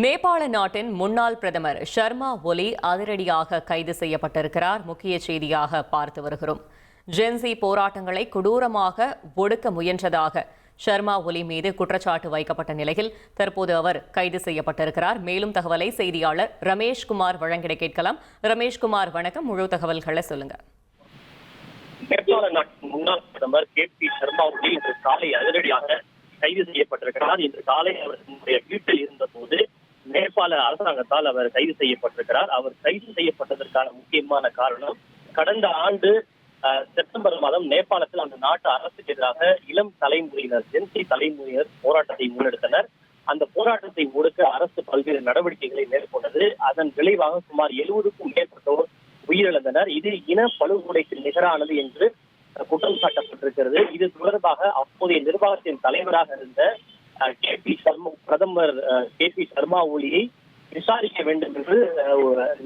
நேபாள நாட்டின் முன்னாள் பிரதமர் ஷர்மா ஒலி அதிரடியாக கைது செய்யப்பட்டிருக்கிறார். முக்கிய செய்தியாக பார்த்து வருகிறோம். ஜென்சி போராட்டங்களை கொடூரமாக ஒடுக்க முயன்றதாக ஷர்மா ஒலி மீது குற்றச்சாட்டு வைக்கப்பட்ட நிலையில் தற்போது அவர் கைது செய்யப்பட்டிருக்கிறார். மேலும் தகவலை செய்தியாளர் ரமேஷ்குமார் வழங்கிட கேட்கலாம். ரமேஷ்குமார், வணக்கம். முழு தகவல்களை சொல்லுங்க. நேபாள நாட்டின் முன்னாள் பிரதமர் KP ஷர்மா ஒலி இன்று காலை அதிரடியாக கைது செய்யப்பட்டிருக்கிறார். இன்று காலை அவர் தன்னுடைய வீட்டில் இருந்தபோது நேபாள அரசாங்கத்தால் அவர் கைது செய்யப்பட்டிருக்கிறார். அவர் கைது செய்யப்பட்டதற்கான முக்கியமான காரணம், கடந்த ஆண்டு செப்டம்பர் மாதம் நேபாளத்தில் அந்த நாட்டு அரசுக்கு எதிராக இளம் தலைமுறையினர், ஜென்சி தலைமுறையினர் போராட்டத்தை முன்னெடுத்தனர். அந்த போராட்டத்தை ஒடுக்க அரசு பல்வேறு நடவடிக்கைகளை மேற்கொண்டது. அதன் விளைவாக சுமார் 70க்கும் மேற்பட்டோர் உயிரிழந்தனர். இது இன படுகொலைக்கு நிகரானது என்று குற்றம் சாட்டப்பட்டிருக்கிறது. இது தொடர்பாக அப்போதைய நிர்வாகத்தின் தலைவராக இருந்த பிரதமர் KP ஷர்மா ஒலியை விசாரிக்க வேண்டும் என்று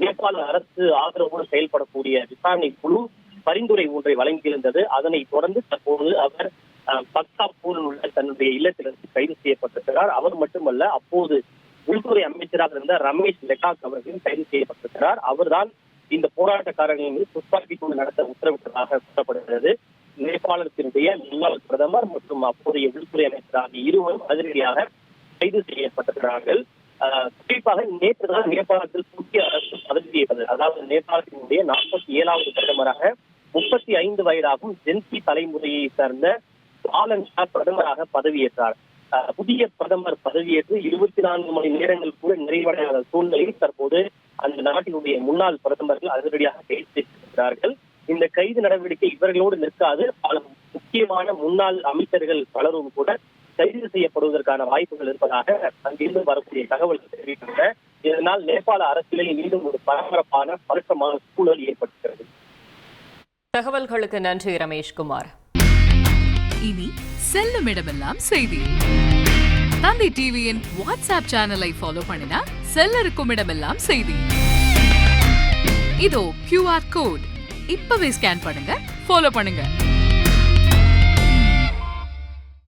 நேபாள அரசு ஆதரவோடு செயல்படக்கூடிய விசாரணை குழு பரிந்துரை ஒன்றை வழங்கியிருந்தது. அதனை தொடர்ந்து தற்போது அவர் பக்தாபூரில் உள்ள தன்னுடைய இல்லத்திலிருந்து கைது செய்யப்பட்டிருக்கிறார். அவர் மட்டுமல்ல, அப்போது உள்துறை அமைச்சராக இருந்த ரமேஷ் லெகாக் அவர்களும் கைது செய்யப்பட்டிருக்கிறார். அவர்தான் இந்த போராட்டக்காரர்கள் மீது துப்பாக்கி சூடு நடத்த உத்தரவிட்டதாக கூறப்படுகிறது. நேபாளத்தினுடைய முன்னாள் பிரதமர் மற்றும் அப்போதைய உள்துறை அமைச்சர் ஆகிய இருவரும் அதிரடியாக கைது செய்யப்பட்டிருக்கிறார்கள். குறிப்பாக நேற்றுதான் நேபாளத்தில் புதிய அரசு பதவியேற்றது. அதாவது நேபாளத்தினுடைய 47வது பிரதமராக 35 வயதாகும் ஜென்சி தலைமுறையை சார்ந்த பாலன் ஷா பிரதமராக பதவியேற்றார். புதிய பிரதமர் பதவியேற்று 24 மணி நேரங்கள் கூட நிறைவடையாத சூழ்நிலையில் தற்போது அந்த நாட்டினுடைய முன்னாள் பிரதமர்கள் அதிரடியாக கைது செய்திருக்கிறார்கள். இந்த கைது நடவடிக்கை இவர்களோடு நிற்காது. பல முக்கியமான முன்னாள் அமைச்சர்கள் பலரும் கூட கைது செய்யப்படுவதற்கான வாய்ப்புகள் இருப்பதாக அங்கிருந்து வரக்கூடிய தகவல்கள் தெரிவிக்கின்றன. இதனால் நேபாள அரசியலில் மீண்டும் ஒரு பரபரப்பான பதற்றமான சூழல் ஏற்பட்டிருக்கிறது. தகவல்களுக்கு நன்றி ரமேஷ்குமார். இனி செல்லும் இடமெல்லாம் செய்தி. தந்தை டிவியின் வாட்ஸ்அப் சேனலை ஃபாலோ பண்ணினா செல்லருக்கும் இடமெல்லாம் செய்தி. இதோ QR கோட் இப்பவே ஸ்கேன் பண்ணுங்க, ஃபாலோ பண்ணுங்க.